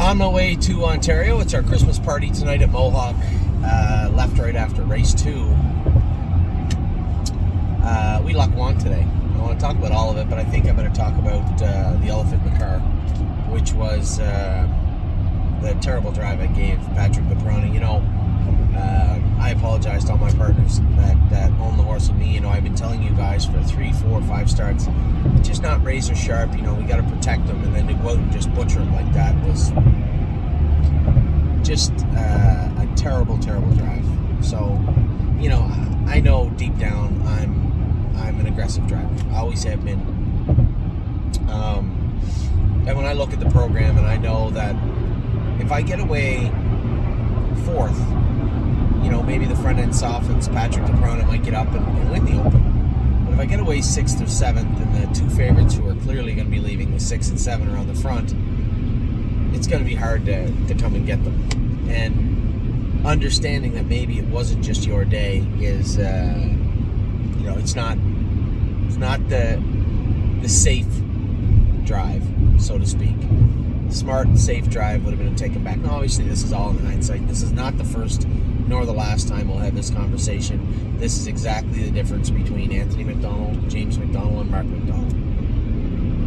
On my way to Ontario. It's our Christmas party tonight at Mohawk. Left right after race 2. We luck won today. I want to talk about all of it, but I think I better talk about the elephant in the car, which was the terrible drive I gave Patrick the Piranha. You know, I apologize to all my partners that own the horse with me. You know, I've been telling you guys for 3, 4, 5 starts, it's just not razor sharp. You know, we got to protect them, and then to go out and just butcher them like that was just a terrible, terrible drive. So, you know, I know deep down I'm an aggressive driver. I always have been. And when I look at the program, and I know that if I get away 4th, you know, maybe the front end softens, Patrick the Piranha might get up and win the Open. But if I get away 6th or 7th, and the 2 favorites who are clearly going to be leaving with 6 and 7 are on the front, it's going to be hard to come and get them. And understanding that maybe it wasn't just your day is, you know, it's not the safe drive, so to speak. The smart, safe drive would have been to take him back. Now, obviously, this is all in hindsight. This is not the first nor the last time we'll have this conversation. This is exactly the difference between Anthony McDonald, James McDonald, and Mark McDonald.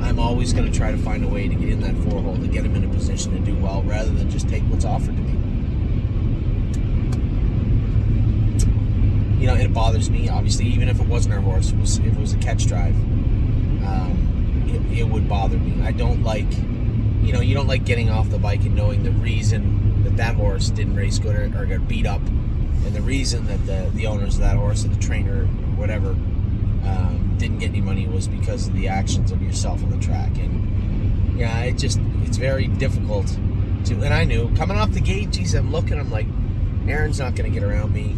I'm always going to try to find a way to get in that 4-hole, to get him in a position to do well, rather than just take what's offered to me. You know, it bothers me, obviously, even if it wasn't our horse, if it was a catch drive, it would bother me. I don't like, you know, you don't like getting off the bike and knowing the reason that horse didn't race good or got beat up, and the reason that the owners of that horse or the trainer or whatever didn't get any money was because of the actions of yourself on the track. And yeah, it's very difficult to, and I knew coming off the gate, geez, I'm looking, I'm like, Aaron's not going to get around me,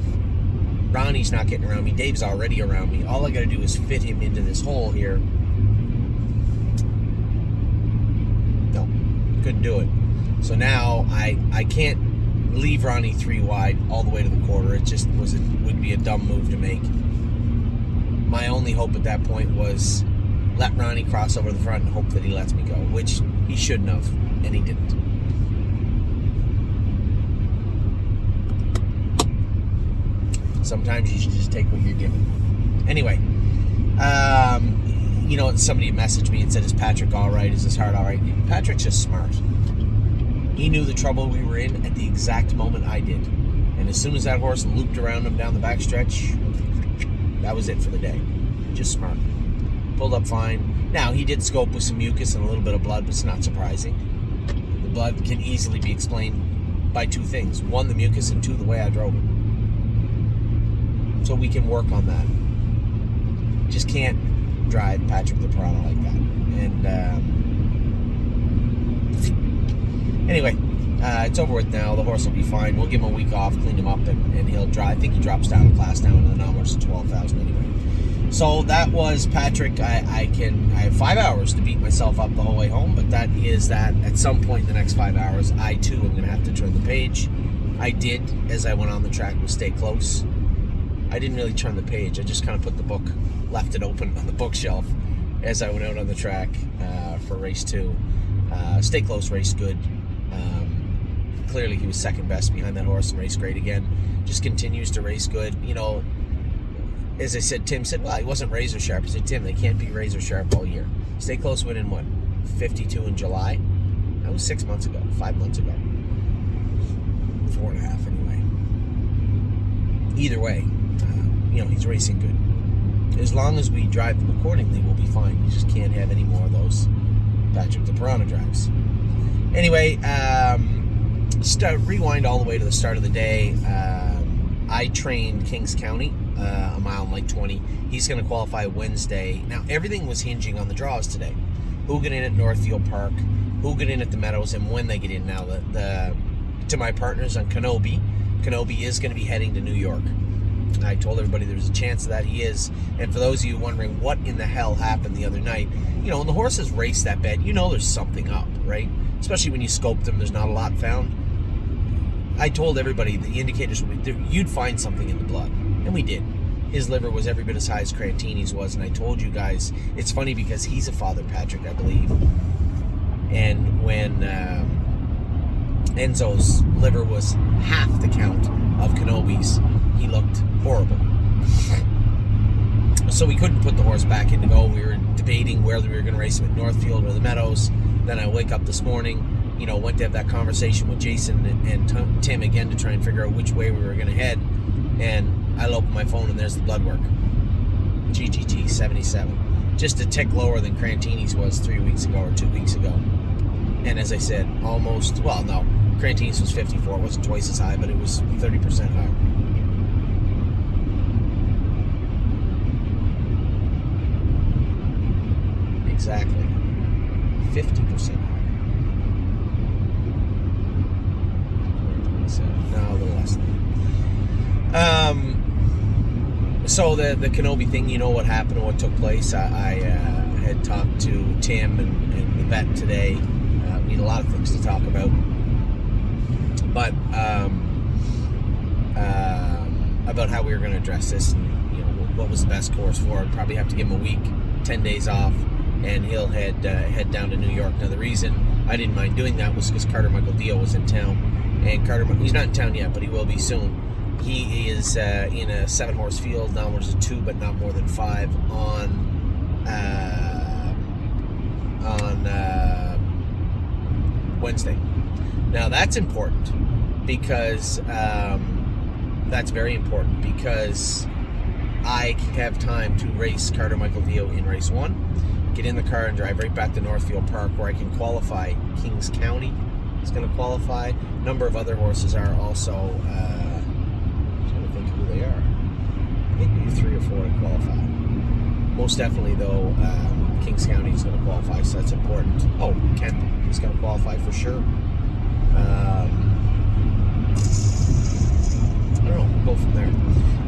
Ronnie's not getting around me, Dave's already around me, all I got to do is fit him into this hole here. No, couldn't do it. So now I can't leave Ronnie 3 wide all the way to the quarter. It just would be a dumb move to make. My only hope at that point was let Ronnie cross over the front and hope that he lets me go, which he shouldn't have, and he didn't. Sometimes you should just take what you're given. Anyway, you know, somebody messaged me and said, is Patrick all right? Is his heart all right? Patrick's just smart. He knew the trouble we were in at the exact moment I did. And as soon as that horse looped around him down the backstretch, that was it for the day. Just smart. Pulled up fine. Now, he did scope with some mucus and a little bit of blood, but it's not surprising. The blood can easily be explained by 2 things. 1, the mucus, and 2, the way I drove it. So we can work on that. Just can't drive Patrick the Piranha like that. And anyway, it's over with now. The horse will be fine. We'll give him a week off, clean him up, and he'll drive. I think he drops down a class now into the non-horse to 12,000 anyway. So that was Patrick. I have 5 hours to beat myself up the whole way home, but that is that at some point in the next 5 hours, I too am going to have to turn the page. I did, as I went on the track, was stay close. I didn't really turn the page. I just kind of put the book, left it open on the bookshelf as I went out on the track for race 2. Stay close, race good. Clearly he was second best behind that horse and raced great again. Just continues to race good. You know, as I said, Tim said, well, he wasn't razor sharp. I said, Tim, they can't be razor sharp all year. Stay close win in what? 52 in July? That was 6 months ago, 5 months ago. 4.5 anyway. Either way, you know, he's racing good. As long as we drive them accordingly, we'll be fine. You just can't have any more of those Patrick the Piranha drives. Anyway, rewind all the way to the start of the day. I trained Kings County, a mile and like 20. He's going to qualify Wednesday. Now, everything was hinging on the draws today. Who get in at Northfield Park, who get in at the Meadows, and when they get in now. To my partners on Kenobi is going to be heading to New York. I told everybody there's a chance of that. He is. And for those of you wondering what in the hell happened the other night, you know, when the horses race that bad, you know there's something up, right? Especially when you scope them, there's not a lot found. I told everybody the indicators would be there. You'd find something in the blood. And we did. His liver was every bit as high as Creatini's was. And I told you guys, it's funny because he's a father, Patrick, I believe. And when Enzo's liver was half the count of Kenobi's. He looked horrible. So we couldn't put the horse back in to go. We were debating whether we were going to race him at Northfield or the Meadows. Then I wake up this morning, went to have that conversation with Jason and Tim again to try and figure out which way we were going to head. And I open my phone and there's the blood work. GGT 77. Just a tick lower than Crantini's was 3 weeks ago or 2 weeks ago. And as I said, Crantini's was 54. It wasn't twice as high, but it was 30% higher. Exactly. 50% higher. No, a little less than that. So the Kenobi thing, you know what happened and what took place. I had talked to Tim and the vet today. We had a lot of things to talk about. But about how we were going to address this and what was the best course for it. Probably have to give him a week, 10 days off, and he'll head down to New York. Now the reason I didn't mind doing that was because Carter Michael Dio was in town, and he's not in town yet, but he will be soon. He is in a 7-horse field, now there's a 2, but not more than 5 on Wednesday. Now that's important because that's very important because I have time to race Carter Michael Dio in race 1, get in the car and drive right back to Northfield Park where I can qualify. Kings County is going to qualify. A number of other horses are also, I'm trying to think who they are. I think maybe 3 or 4 to qualify. Most definitely though, Kings County is going to qualify, so that's important. Oh, Kent is going to qualify for sure. I don't know, we'll go from there.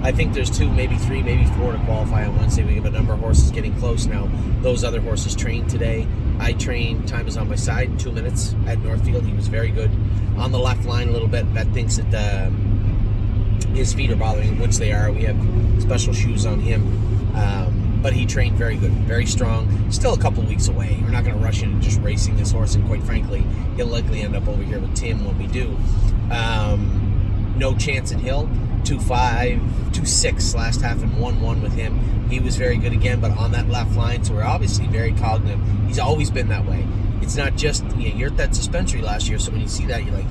I think there's 2, maybe 3, maybe 4 to qualify on Wednesday. We have a number of horses getting close now. Those other horses trained today. I trained, time is on my side, 2 minutes at Northfield. He was very good. On the left line a little bit. That thinks that his feet are bothering him, which they are. We have special shoes on him. But he trained very good, very strong. Still a couple weeks away. We're not going to rush into just racing this horse, and quite frankly, he'll likely end up over here with Tim when we do. No chance at Hill. 2.5, 2.6 last half and 1.1 with him. He was very good again, but on that left line, so we're obviously very cognitive. He's always been that way. It's not just, you're at that suspensory last year, so when you see that, you're like,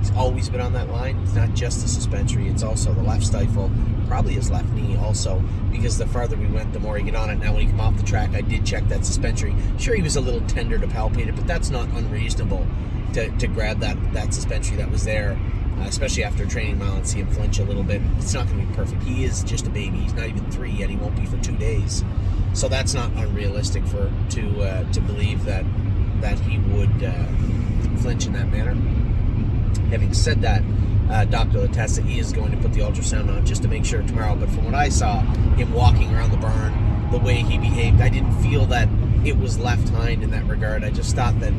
he's always been on that line. It's not just the suspensory, it's also the left stifle, probably his left knee also, because the farther we went, the more he get on it. Now, when he come off the track, I did check that suspensory. Sure, he was a little tender to palpate it, but that's not unreasonable to grab that suspensory that was there. Especially after a training mile and see him flinch a little bit. It's not going to be perfect. He is just a baby. He's not even 3 yet. He won't be for 2 days. So that's not unrealistic to believe that he would flinch in that manner. Having said that, Dr. Latessa is going to put the ultrasound on just to make sure tomorrow. But from what I saw, him walking around the barn, the way he behaved, I didn't feel that it was left hind in that regard. I just thought that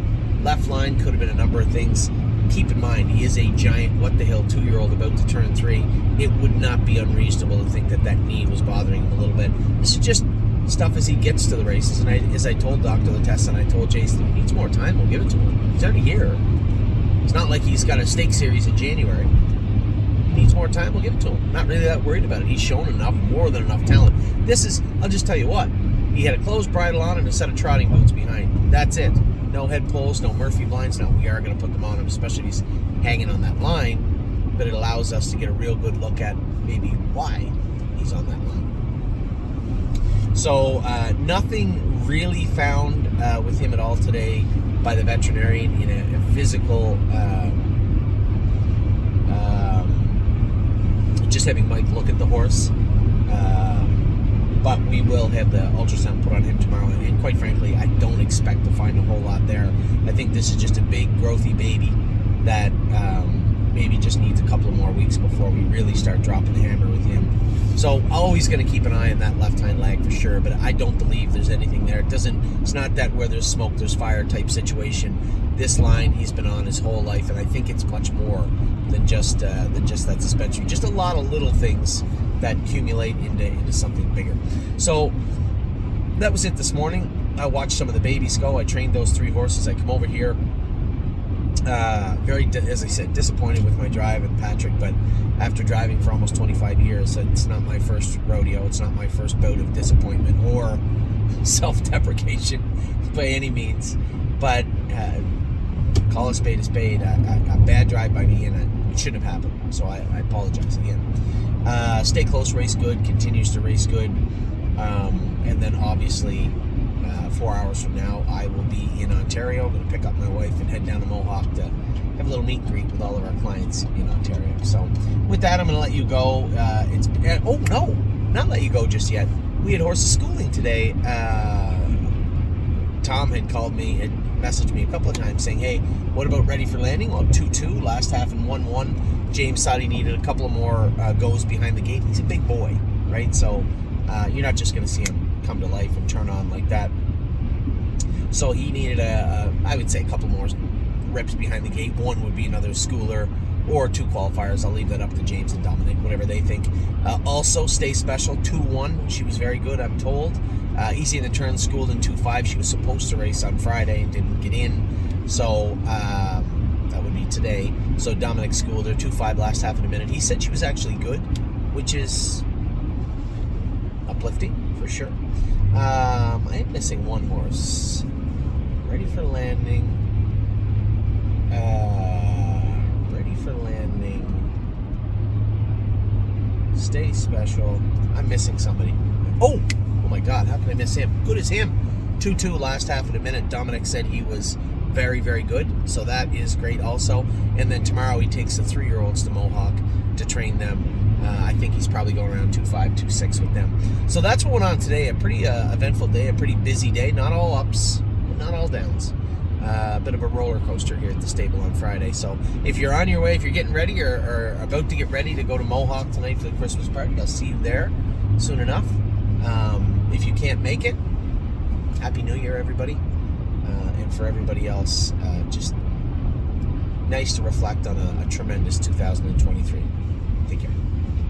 left line could have been a number of things. Keep in mind, he is a giant, what-the-hell 2-year-old about to turn 3. It would not be unreasonable to think that knee was bothering him a little bit. This is just stuff as he gets to the races. And as I told Dr. Latessa and I told Jason, if he needs more time, we'll give it to him. He's already here. It's not like he's got a stake series in January. He needs more time, we'll give it to him. Not really that worried about it. He's shown more than enough talent. I'll just tell you what, he had a closed bridle on and a set of trotting boots behind. That's it. No head pulls, no Murphy blinds. Now, we are going to put them on him, especially if he's hanging on that line. But it allows us to get a real good look at maybe why he's on that line. So, nothing really found with him at all today by the veterinarian in a physical, just having Mike look at the horse. But we will have the ultrasound put on him tomorrow, and quite frankly, I don't expect to find a whole lot there. I think this is just a big, growthy baby that maybe just needs a couple of more weeks before we really start dropping the hammer with him. So, always going to keep an eye on that left hind leg for sure, but I don't believe there's anything there. It's not that where there's smoke, there's fire type situation. This line he's been on his whole life, and I think it's much more than just that suspension. Just a lot of little things that accumulate into something bigger. So that was it this morning. I watched some of the babies go. I trained those 3 horses. I come over here. As I said, disappointed with my drive and Patrick, but after driving for almost 25 years, it's not my first rodeo. It's not my first bout of disappointment or self-deprecation by any means. But call a spade a spade. A bad drive by me, and it shouldn't have happened. So I apologize again. Stay close, race good, continues to race good. And then obviously 4 hours from now, I will be in Ontario. I'm going to pick up my wife and head down to Mohawk to have a little meet and greet with all of our clients in Ontario. So with that, I'm going to let you go. Oh, no, not let you go just yet. We had horses schooling today. Tom had called me, had messaged me a couple of times saying, hey, what about ready for landing? Well, 2-2, last half and 1-1. James thought he needed a couple of more goes behind the gate. He's a big boy, right? So you're not just going to see him come to life and turn on like that. So he needed I would say a couple more reps behind the gate. One would be another schooler or 2 qualifiers. I'll leave that up to James and Dominic, whatever they think. Also, Stay Special, 2-1. She was very good, I'm told. Easy in the Turn schooled in 2-5. She was supposed to race on Friday and didn't get in. So that would be today. So Dominic schooled her, 2-5 last half in a minute. He said she was actually good, which is uplifting for sure. I am missing one horse. Ready for landing. Ready for landing. Stay Special. I'm missing somebody. Oh my God, how can I miss him? Good as him. 2-2 last half of a minute. Dominic said he was very, very good. So that is great also. And then tomorrow he takes the 3-year-olds to Mohawk to train them. I think he's probably going around 2-5, 2-6 with them. So that's what went on today. A pretty eventful day, a pretty busy day. Not all ups, not all downs. A bit of a roller coaster here at the stable on Friday. So if you're on your way, if you're getting ready or about to get ready to go to Mohawk tonight for the Christmas party, I'll see you there soon enough. If you can't make it, Happy New Year, everybody. And for everybody else, just nice to reflect on a tremendous 2023.